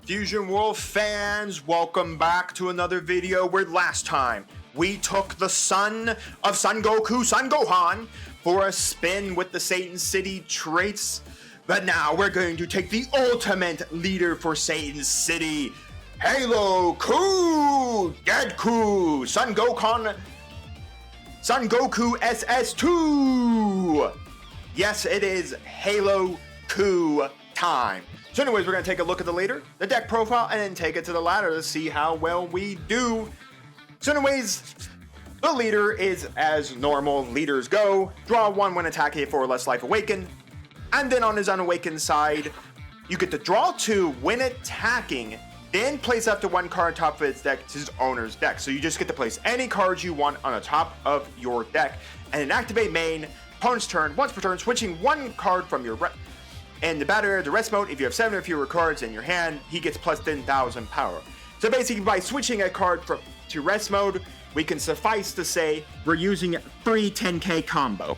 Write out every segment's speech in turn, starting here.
Fusion World fans, welcome back to another video where last time we took the son of Son Goku, Son Gohan, for a spin with the Satan City traits. But now we're going to take the ultimate leader for Satan City, Haloku, Deadku, Son Goku SS2. Yes, it is Haloku time. So anyways, we're going to take a look at the leader, the deck profile, and then take it to the ladder to see how well we do. So anyways, the leader is as normal leaders go. Draw 1 when attacking for less life awakened. And then on his unawakened side, you get to draw 2 when attacking, then place up to 1 card on top of its deck to his owner's deck. So you just get to place any cards you want on the top of your deck. And then activate main, opponent's turn, once per turn, switching 1 card from your in the battle area to rest mode. If you have 7 or fewer cards in your hand, he gets plus 10,000 power. So basically, by switching a card to rest mode, we can suffice to say we're using a 10K combo.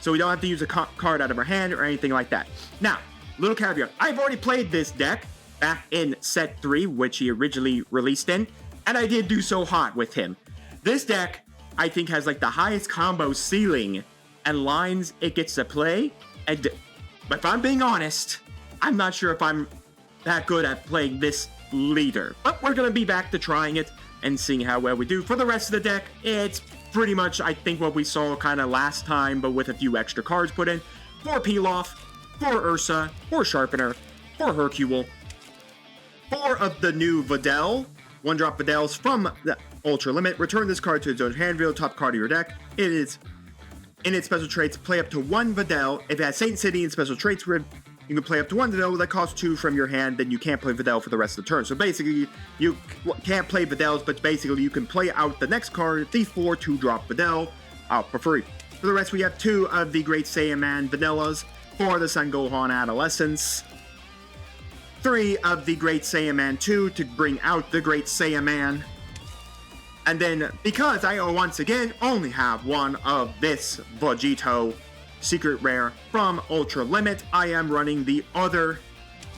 So we don't have to use a card out of our hand or anything like that. Now, little caveat. I've already played this deck back in set 3, which he originally released in, and I did do so hot with him. This deck, I think, has like the highest combo ceiling and lines it gets to play. And but if I'm being honest, I'm not sure if I'm that good at playing this leader. But we're going to be back to trying it and seeing how well we do. For the rest of the deck, it's pretty much, I think, what we saw kind of last time, but with a few extra cards put in. 4 Pilaf, 4 Ursa, 4 Sharpener, 4 Hercule, 4 of the new Videl, 1-drop Videls from the Ultra Limit. Return this card to its own hand, reveal top card of your deck. It is in its special traits, play up to 1 Videl. If it has Satan City in special traits grid, you can play up to 1 Videl that costs 2 from your hand, then you can't play Videl for the rest of the turn. So basically, you can't play Videls, but basically you can play out the next card, the 4 2-drop Videl, out for free. For the rest, we have 2 of the Great Saiyaman Vanillas for the Son Gohan Adolescence, 3 of the Great Saiyaman 2 to bring out the Great Saiyaman. And then, because I once again only have 1 of this Vegito secret rare from Ultra Limit, I am running the other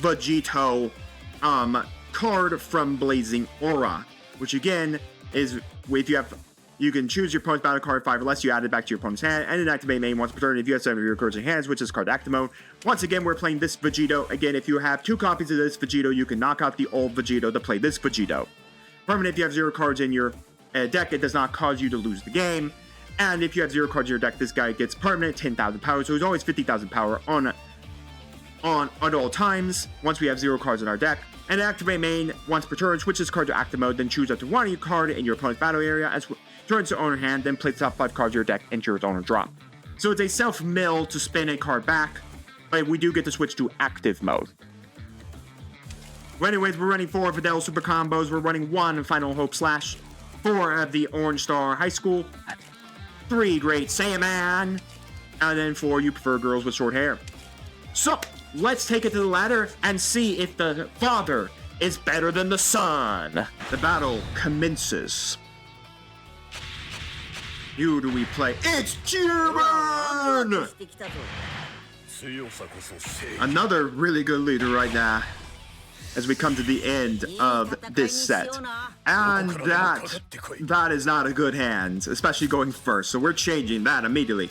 Vegito card from Blazing Aura, which again is, if you can choose your opponent's battle card 5 or less, you add it back to your opponent's hand, and then activate main once per turn if you have 7 of your cards in your hands, which is card active mode. Once again, we're playing this Vegito. Again, if you have 2 copies of this Vegito, you can knock out the old Vegito to play this Vegito. Permanent, if you have 0 cards in your deck, it does not cause you to lose the game. And if you have 0 cards in your deck, this guy gets permanent 10,000 power, so he's always 50,000 power on all times once we have 0 cards in our deck. And activate main once per turn, switch this card to active mode, then choose up to 1 of your card in your opponent's battle area as turns to owner hand, then place the top 5 cards of your deck into your owner drop. So it's a self-mill to spin a card back, but we do get to switch to active mode. Well, anyways, we're running 4 Videl super combos, we're running 1 Final Hope Slash, 4 of the Orange Star High School, 3 Great Saiyaman, and then 4 You Prefer Girls with Short Hair. So, let's take it to the ladder and see if the father is better than the son. The battle commences. Who do we play? It's Jiren! Another really good leader right now, as we come to the end of this set. And that is not a good hand, especially going first, so we're changing that immediately.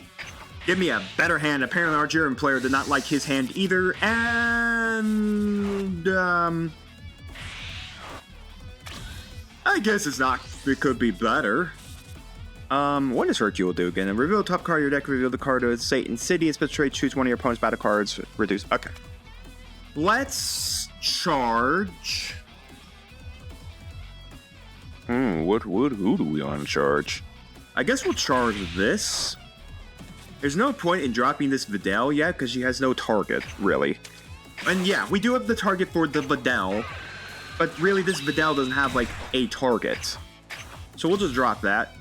Give me a better hand. Apparently our Jiren player did not like his hand either, and I guess it could be better. What does Hercule do again? Reveal the top card of your deck, reveal the card of Satan City, special trait, choose 1 of your opponent's battle cards, reduce. Okay. Let's charge. Who do we want to charge? I guess we'll charge this. There's no point in dropping this Videl yet, because she has no target, really. And yeah, we do have the target for the Videl, but really this Videl doesn't have, like, a target. So we'll just drop that.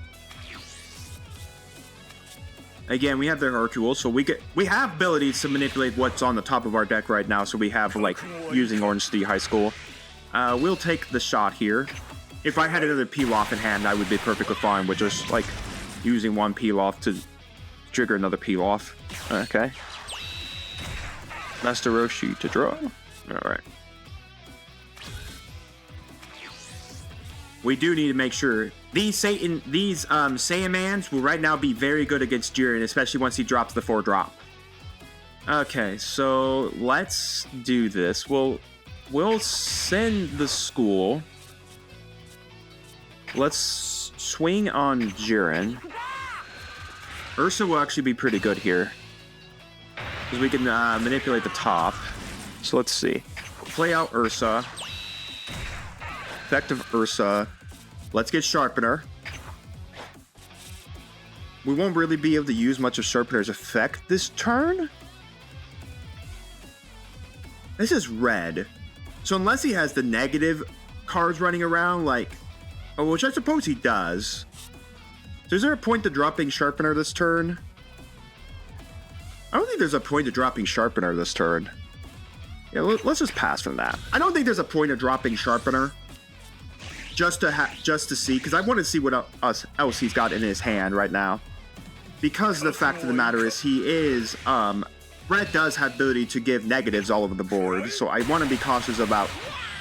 Again, we have the Hercule, so we have abilities to manipulate what's on the top of our deck right now, so we have, like, using Orange City High School. We'll take the shot here. If I had another Pilaf in hand, I would be perfectly fine with just, like, using 1 Pilaf to trigger another Pilaf. Okay. Master Roshi to draw. Alright. we do need to make sure these Saiyamans will right now be very good against Jiren, especially once he drops the 4-drop. Okay, so let's do this. We'll send the school. Let's swing on Jiren. Ursa will actually be pretty good here, because we can manipulate the top. So let's see. Play out Ursa. Effective Ursa. Let's get Sharpener. We won't really be able to use much of Sharpener's effect this turn. This is red. So unless he has the negative cards running around, like... Oh, which I suppose he does. So is there a point to dropping Sharpener this turn? I don't think there's a point to dropping Sharpener this turn. Yeah, let's just pass from that. I don't think there's a point of dropping Sharpener. Just to see, because I want to see what else he's got in his hand right now. Because the fact of the matter is, he is, Red does have ability to give negatives all over the board, so I want to be cautious about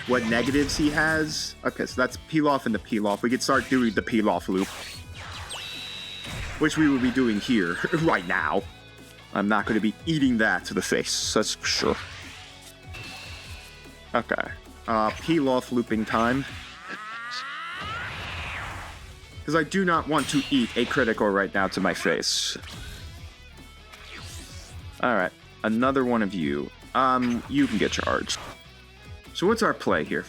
what negatives he has. Okay, so that's peel off and the peel off. We could start doing the peel off loop, which we will be doing here right now. I'm not going to be eating that to the face, that's for sure. Okay, peel off looping time. Because I do not want to eat a critical right now to my face. Alright, another one of you. You can get charged. So what's our play here?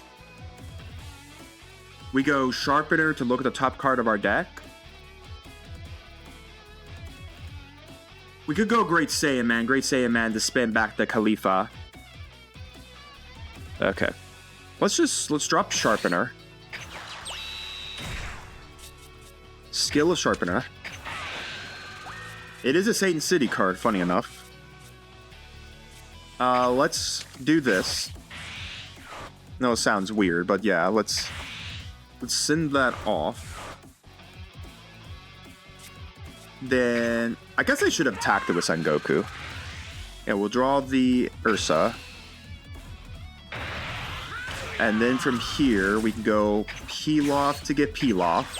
We go Sharpener to look at the top card of our deck. We could go Great Saiyaman to spin back the Khalifa. Okay. Let's drop Sharpener. Skill of Sharpener. It is a Satan City card, funny enough. Let's do this. No, it sounds weird, but yeah, let's send that off. Then, I guess I should have attacked it with Son Goku. Yeah, we'll draw the Ursa. And then from here, we can go peel off to get peel off.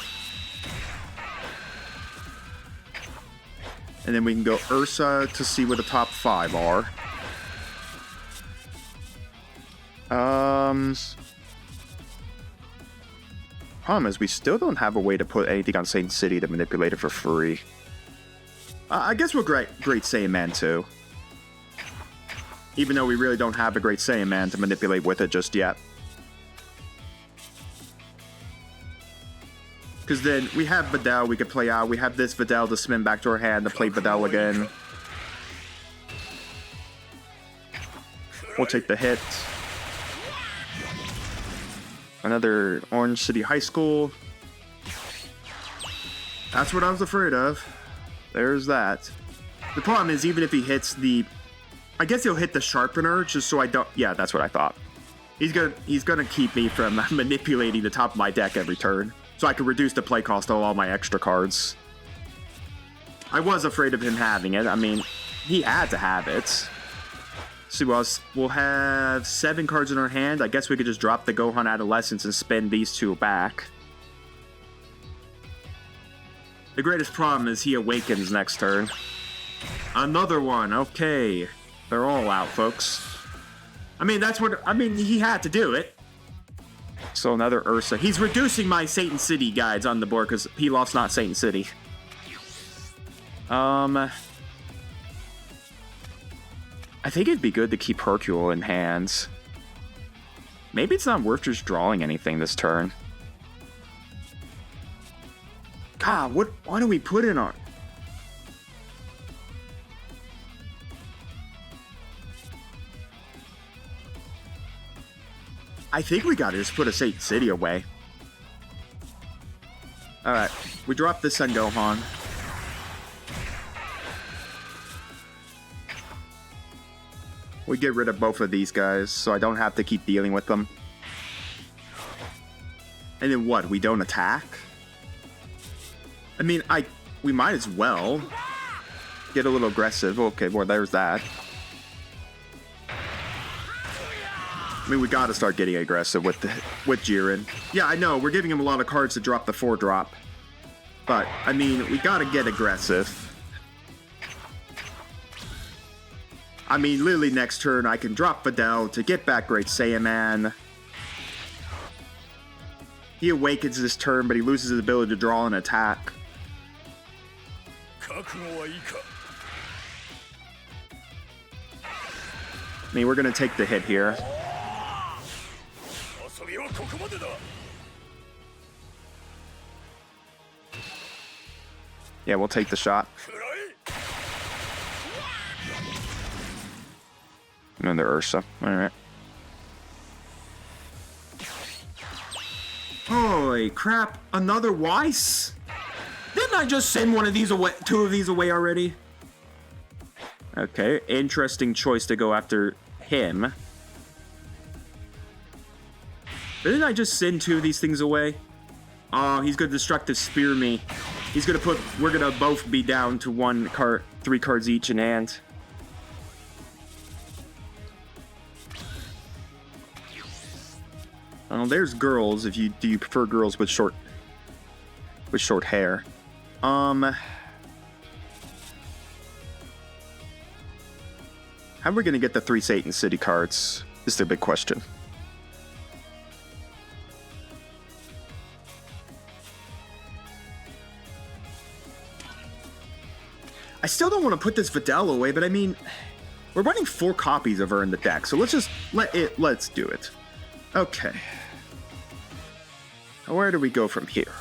And then we can go Ursa to see what the top 5 are. Problem is, we still don't have a way to put anything on Satan City to manipulate it for free. I guess we'll Great Saiyaman too. Even though we really don't have a Great Saiyaman to manipulate with it just yet. Because then we have Videl we could play out. We have this Videl to spin back to our hand to play Videl again. We'll take the hit. Another Orange City High School. That's what I was afraid of. There's that. The problem is, even if he hits the... I guess he'll hit the Sharpener, just so I don't... Yeah, that's what I thought. He's gonna keep me from manipulating the top of my deck every turn. So I could reduce the play cost of all my extra cards. I was afraid of him having it. I mean, he had to have it. So we'll have 7 cards in our hand. I guess we could just drop the Gohan Adolescence and spin these 2 back. The greatest problem is he awakens next turn. Another one. Okay. They're all out, folks. I mean, he had to do it. So another Ursa. He's reducing my Satan City guides on the board because Pilaf's not Satan City. I think it'd be good to keep Hercule in hands. Maybe it's not worth just drawing anything this turn. God, why do we put it on? I think we gotta just put a Satan City away. Alright, we drop the Son Gohan. We get rid of both of these guys, so I don't have to keep dealing with them. And then what? We don't attack? I mean, we might as well get a little aggressive. Okay, well, there's that. I mean, we got to start getting aggressive with Jiren. Yeah, I know, we're giving him a lot of cards to drop the 4-drop. But, I mean, we got to get aggressive. I mean, literally next turn, I can drop Videl to get back Great Saiyaman. He awakens this turn, but he loses his ability to draw an attack. I mean, we're going to take the hit here. Yeah, we'll take the shot. Another Ursa. Alright. Holy crap. Another Weiss? Didn't I just send one of these away, 2 of these away already? Okay, interesting choice to go after him. Didn't I just send 2 of these things away? Oh, he's gonna destructive spear me. He's gonna put, we're gonna both be down to 1 card, 3 cards each in hand. Oh, there's girls. If you do, you prefer girls with short hair? How are we gonna get the 3 Satan City cards? This is the big question. I still don't want to put this Videl away, but I mean, we're running 4 copies of her in the deck, so let's just let's do it. Okay. Where do we go from here?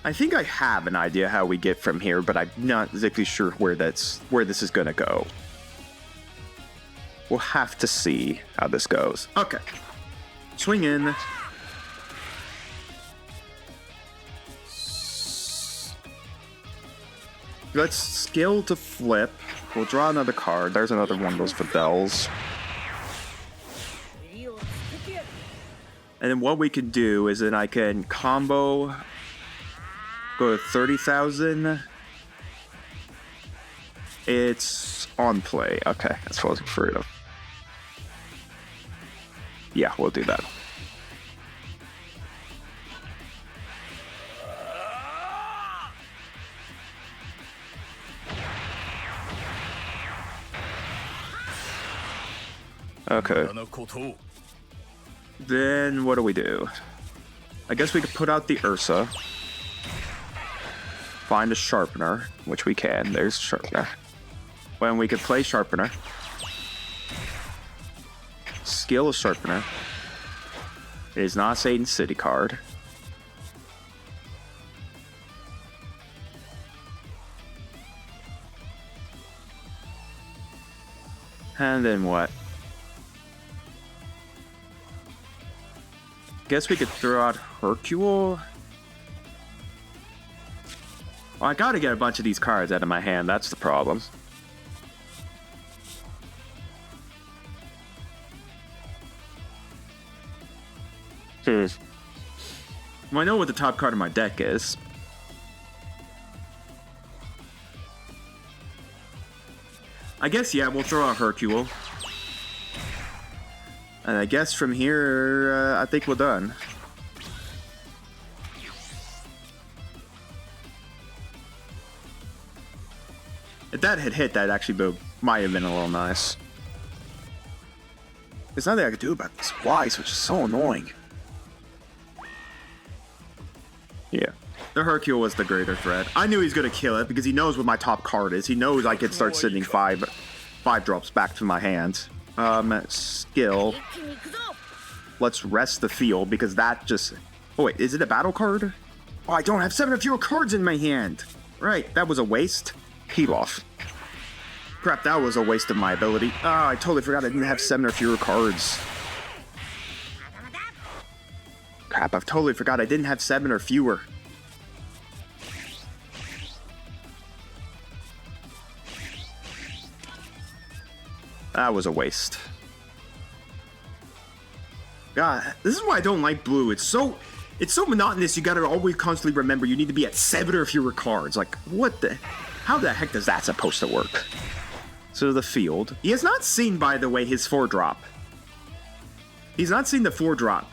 I think I have an idea how we get from here, but I'm not exactly sure where this is gonna go. We'll have to see how this goes. Okay. Swing in. Let's skill to flip. We'll draw another card. There's another one of those Videls. And then what we can do is that I can combo, go to 30,000. It's on play. Okay, that's what I was afraid of. Yeah, we'll do that. Okay. Then what do we do? I guess we could put out the Ursa. Find a Sharpener, which we can. There's Sharpener. When we could play Sharpener. Skill a Sharpener. It is not a Satan City card. And then what? Guess we could throw out Hercule. Well, I gotta get a bunch of these cards out of my hand. That's the problem. Well, I know what the top card of my deck is. I guess, yeah, we'll throw out Hercule. And I guess from here, I think we're done. If that had hit, that actually might have been a little nice. There's nothing I could do about this Weiss, which is so annoying. Yeah. The Hercule was the greater threat. I knew he's going to kill it because he knows what my top card is. He knows I could start sending five drops back to my hand. Skill. Let's rest the field because that just... Oh wait, is it a battle card? Oh, I don't have 7 or fewer cards in my hand. Right, that was a waste. Heat off. Crap, that was a waste of my ability. Oh, I totally forgot I didn't have 7 or fewer cards. Crap, I've totally forgot I didn't have 7 or fewer. That was a waste. God, this is why I don't like blue. It's so monotonous. You gotta always constantly remember you need to be at 7 or fewer cards. Like, what the... How the heck does that supposed to work? So the field. He has not seen, by the way, his 4-drop. He's not seen the 4-drop.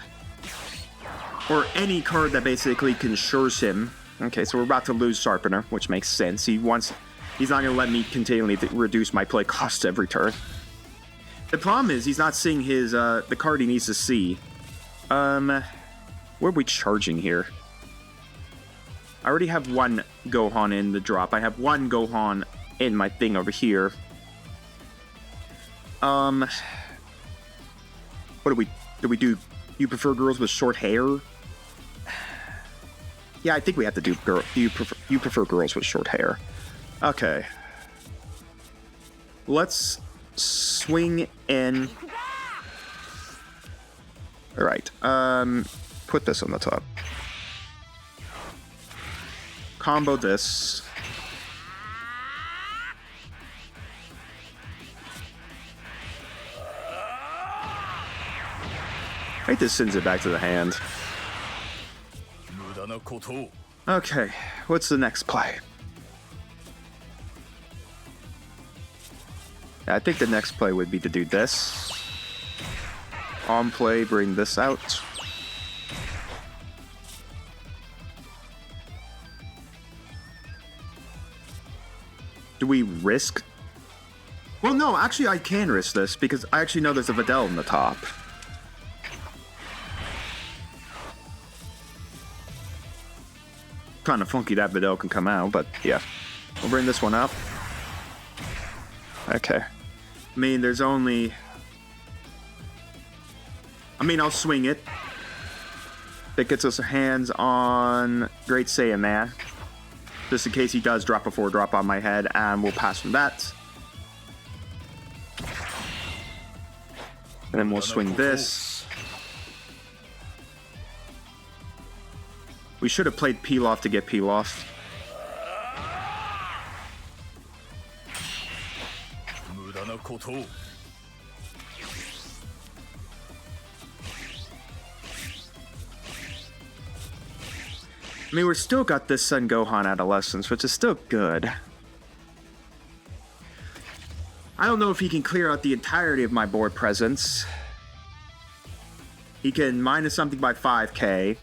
Or any card that basically consures him. Okay, so we're about to lose Sharpener, which makes sense. He's not going to let me continually reduce my play cost every turn. The problem is he's not seeing his the card he needs to see. What are we charging here? I already have one Gohan in the drop. I have one Gohan in my thing over here. What do we do? You prefer girls with short hair? Yeah, I think we have to do girl. You prefer girls with short hair. Okay. Let's swing in. All right. Put this on the top. Combo this. I think this sends it back to the hand. Okay, what's the next play? I think the next play would be to do this. On play, bring this out. Do we risk? Well, no, actually I can risk this because I actually know there's a Videl on the top. Kind of funky that Videl can come out, but yeah. We'll bring this one up. Okay. I mean, there's only... I mean, I'll swing it. That gets us hands on Great Saiyan Man. Just in case he does drop a 4-drop on my head, and we'll pass from that. And then we'll swing this. We should have played Peel-Off to get Peel-Off. I mean, we're still got this Son Gohan Adolescence, which is still good. I don't know if he can clear out the entirety of my board presence. He can minus something by 5k.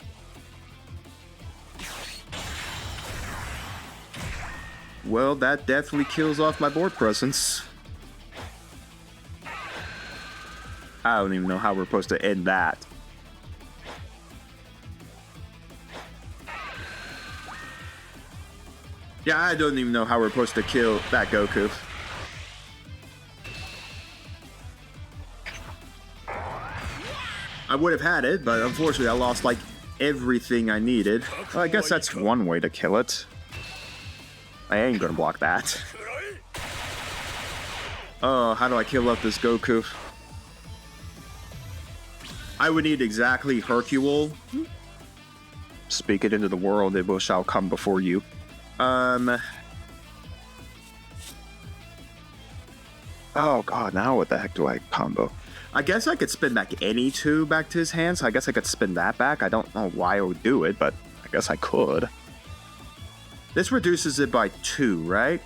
Well, that definitely kills off my board presence. I don't even know how we're supposed to end that. Yeah, I don't even know how we're supposed to kill that Goku. I would have had it, but unfortunately I lost like everything I needed. Well, I guess that's one way to kill it. I ain't gonna block that. Oh, how do I kill up this Goku? I would need exactly Hercule. Speak it into the world, it will shall come before you. Oh god, now what the heck do I combo? I guess I could spin back any 2 back to his hands. I guess I could spin that back. I don't know why I would do it, but I guess I could. This reduces it by 2, right?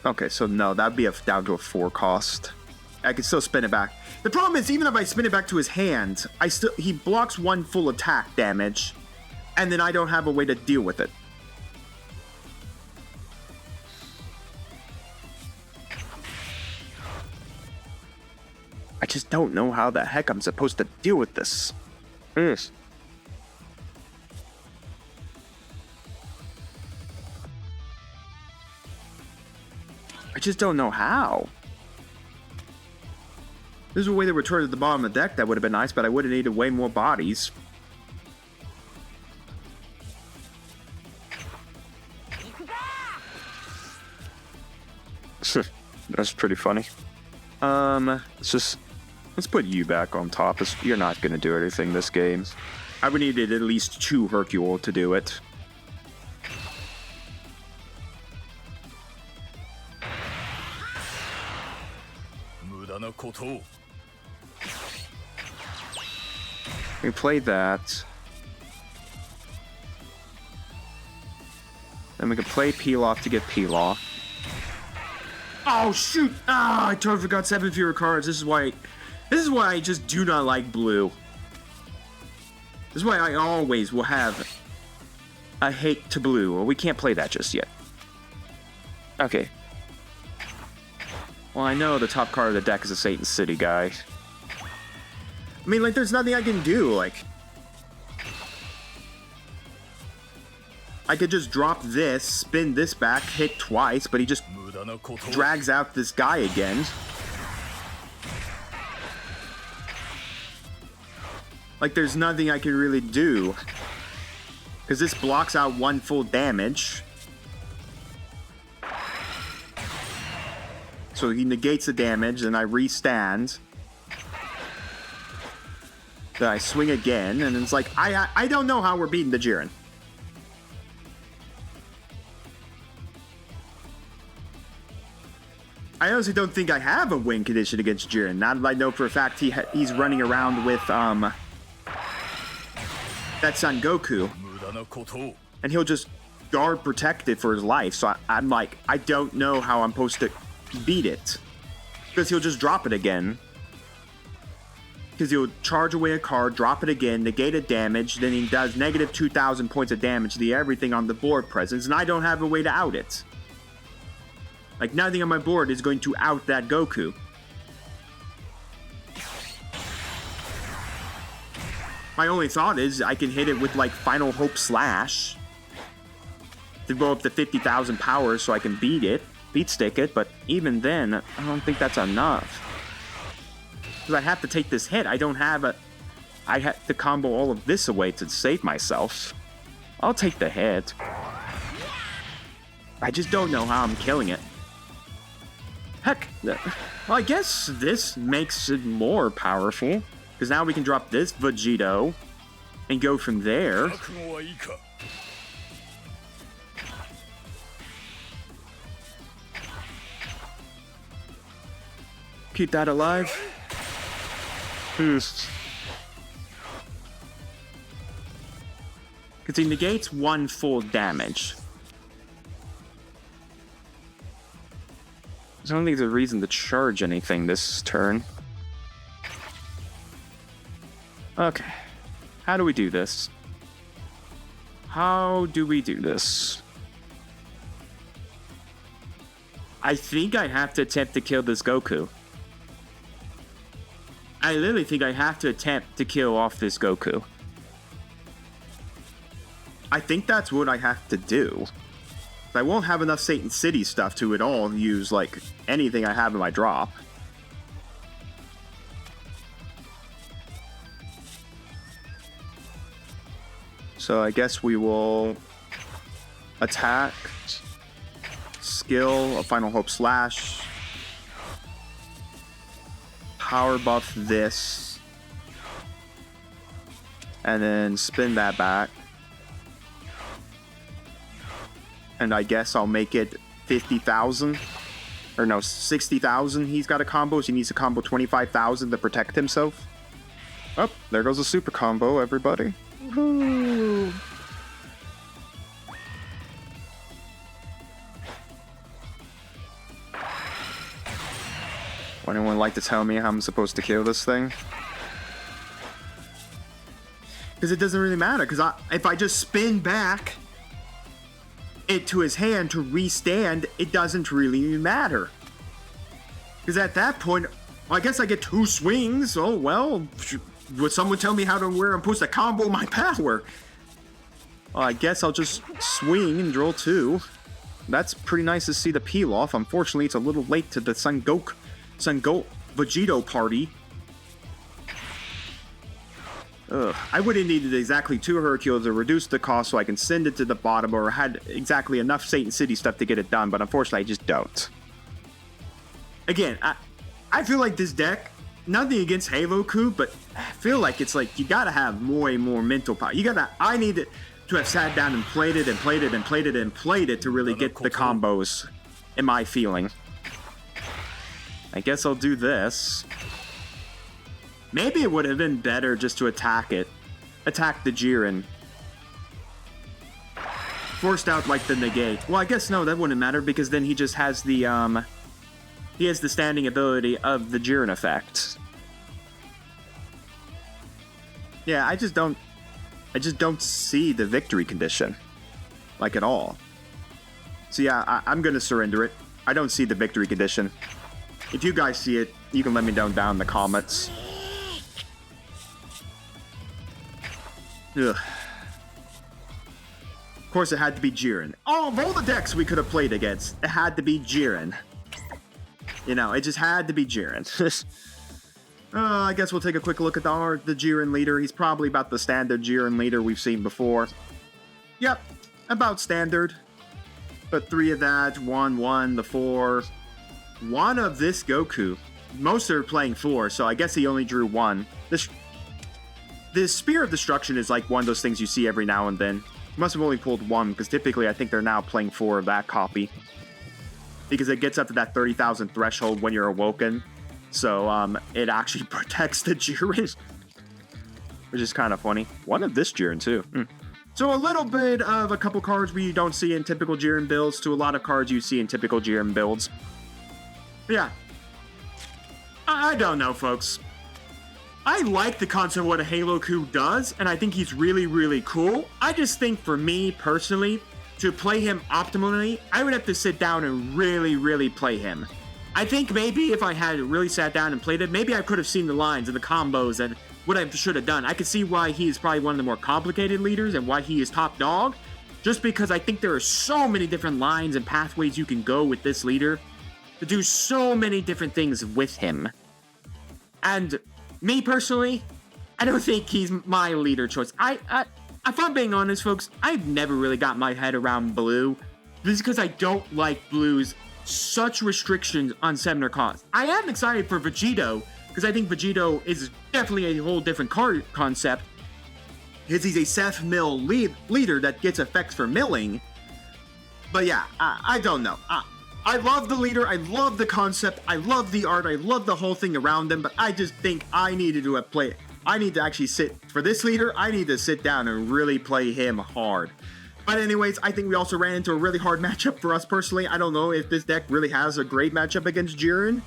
Okay, so no, that'd be down to a 4 cost. I could still spin it back. The problem is, even if I spin it back to his hand, he blocks 1 full attack damage, and then I don't have a way to deal with it. I just don't know how the heck I'm supposed to deal with this. Yes. I just don't know how. There's a way to return to the bottom of the deck that would have been nice, but I would have needed way more bodies. That's pretty funny. Let's put you back on top. You're not gonna do anything this game. I would need at least 2 Hercule to do it. We played that. Then we can play peel off to get peel off. Oh shoot! Ah, I totally forgot 7 fewer cards. This is why I just do not like blue. This is why I always will have a hate to blue. Well, we can't play that just yet. Okay. Well, I know the top card of the deck is a Satan City guy. I mean, like, there's nothing I can do, like... I could just drop this, spin this back, hit twice, but he just drags out this guy again. Like, there's nothing I can really do. Because this blocks out 1 full damage. So he negates the damage, and I restand. Then I swing again, and it's like, I don't know how we're beating the Jiren. I honestly don't think I have a win condition against Jiren. Now that I know for a fact he's running around with that Son Goku. And he'll just guard protect it for his life. So I'm like, I don't know how I'm supposed to beat it. Because he'll just drop it again. Because he'll charge away a card, drop it again, negate a damage, then he does negative 2,000 points of damage to the everything on the board presence, and I don't have a way to out it. Like, nothing on my board is going to out that Goku. My only thought is I can hit it with, like, Final Hope Slash to go up to 50,000 power so I can beat stick it, but even then, I don't think that's enough. Because I have to take this hit. I don't have a... I have to combo all of this away to save myself. I'll take the hit. I just don't know how I'm killing it. Heck, well, I guess this makes it more powerful. Because now we can drop this Vegito and go from there. Keep that alive. Because he negates 1 full damage. I don't think there's a reason to charge anything this turn. Okay. How do we do this? How do we do this? I think I have to attempt to kill this Goku. I literally think I have to attempt to kill off this Goku. I think that's what I have to do. I won't have enough Satan City stuff to at all use, like, anything I have in my drop. So I guess we will attack, skill, a Final Hope Slash, power buff this, and then spin that back. And I guess I'll make it 50,000. Or no, 60,000 he's got a combo, so he needs to combo 25,000 to protect himself. Oh, there goes a super combo, everybody. Woohoo! Would anyone like to tell me how I'm supposed to kill this thing? Because it doesn't really matter, because if I just spin back it to his hand to restand, it doesn't really matter. Because at that point, well, I guess I get 2 swings. Oh, well, would someone tell me where I'm supposed to combo my power? Well, I guess I'll just swing and draw 2. That's pretty nice to see the peel off. Unfortunately, it's a little late to the Son Goku Vegito party. Ugh. I would have needed exactly 2 Hercules to reduce the cost so I can send it to the bottom, or had exactly enough Satan City stuff to get it done, but unfortunately I just don't. Again, I feel like this deck, nothing against Haloku, but I feel like it's like you gotta have way more mental power. I need to have sat down and played it and played it and played it and played it to really get the combos, in my feeling. I guess I'll do this. Maybe it would have been better just to attack it. Attack the Jiren. forced out like the negate. Well, I guess no, that wouldn't matter because then he just has the he has the standing ability of the Jiren effect. Yeah, I just don't see the victory condition, like at all. So yeah, I'm gonna surrender it. I don't see the victory condition. If you guys see it, you can let me know down in the comments. Ugh. Of course, it had to be Jiren. Oh, of all the decks we could have played against, it had to be Jiren. You know, it just had to be Jiren. I guess we'll take a quick look at the Jiren leader. He's probably about the standard Jiren leader we've seen before. Yep, about standard. But 3 of that, 1, the 4. 1 of this Goku. Most are playing 4, so I guess he only drew 1. The Spear of Destruction is like one of those things you see every now and then. Must have only pulled 1, because typically I think they're now playing 4 of that copy. Because it gets up to that 30,000 threshold when you're awoken. So, it actually protects the Jiren. Which is kind of funny. 1 of this Jiren, too. So a little bit of a couple cards we don't see in typical Jiren builds to a lot of cards you see in typical Jiren builds. Yeah. I don't know, folks. I like the concept of what a Haloku does, and I think he's really, really cool. I just think for me, personally, to play him optimally, I would have to sit down and really, really play him. I think maybe if I had really sat down and played it, maybe I could have seen the lines and the combos and what I should have done. I could see why he is probably one of the more complicated leaders and why he is top dog, just because I think there are so many different lines and pathways you can go with this leader to do so many different things with him. And me personally, I don't think he's my leader choice. If I'm being honest, folks, I've never really got my head around blue. This is because I don't like blue's such restrictions on summoner cost. I am excited for Vegito, because I think Vegito is definitely a whole different card concept. Because he's a Seth Mill leader that gets effects for milling. But yeah, I don't know. I love the leader, I love the concept, I love the art, I love the whole thing around him, but I just think I needed to play it. I need to actually for this leader, I need to sit down and really play him hard. But anyways, I think we also ran into a really hard matchup for us personally. I don't know if this deck really has a great matchup against Jiren.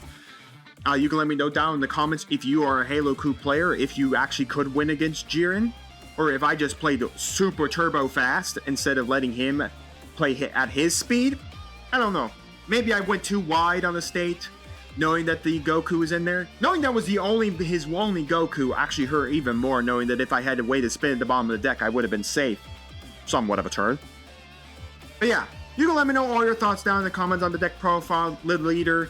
You can let me know down in the comments if you are a Haloku player, if you actually could win against Jiren, or if I just played super turbo fast instead of letting him play at his speed. I don't know. Maybe I went too wide on the state, knowing that the Goku was in there. Knowing that was his only Goku actually hurt even more, knowing that if I had a way to spin at the bottom of the deck, I would have been safe. Somewhat of a turn. But yeah, you can let me know all your thoughts down in the comments on the deck profile, leader,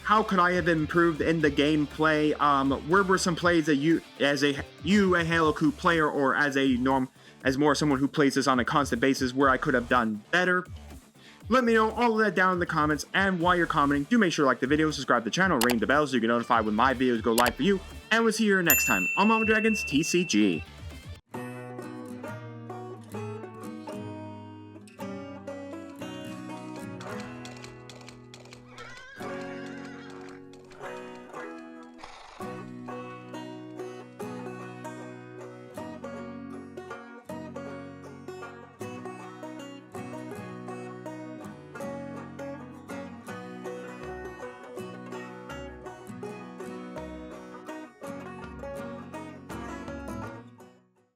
how could I have improved in the gameplay? Where were some plays that you, a Haloku player, or as more someone who plays this on a constant basis, where I could have done better? Let me know all of that down in the comments, and while you're commenting, do make sure to like the video, subscribe to the channel, ring the bell so you get notified when my videos go live for you, and we'll see you here next time on Mama Dragon's TCG.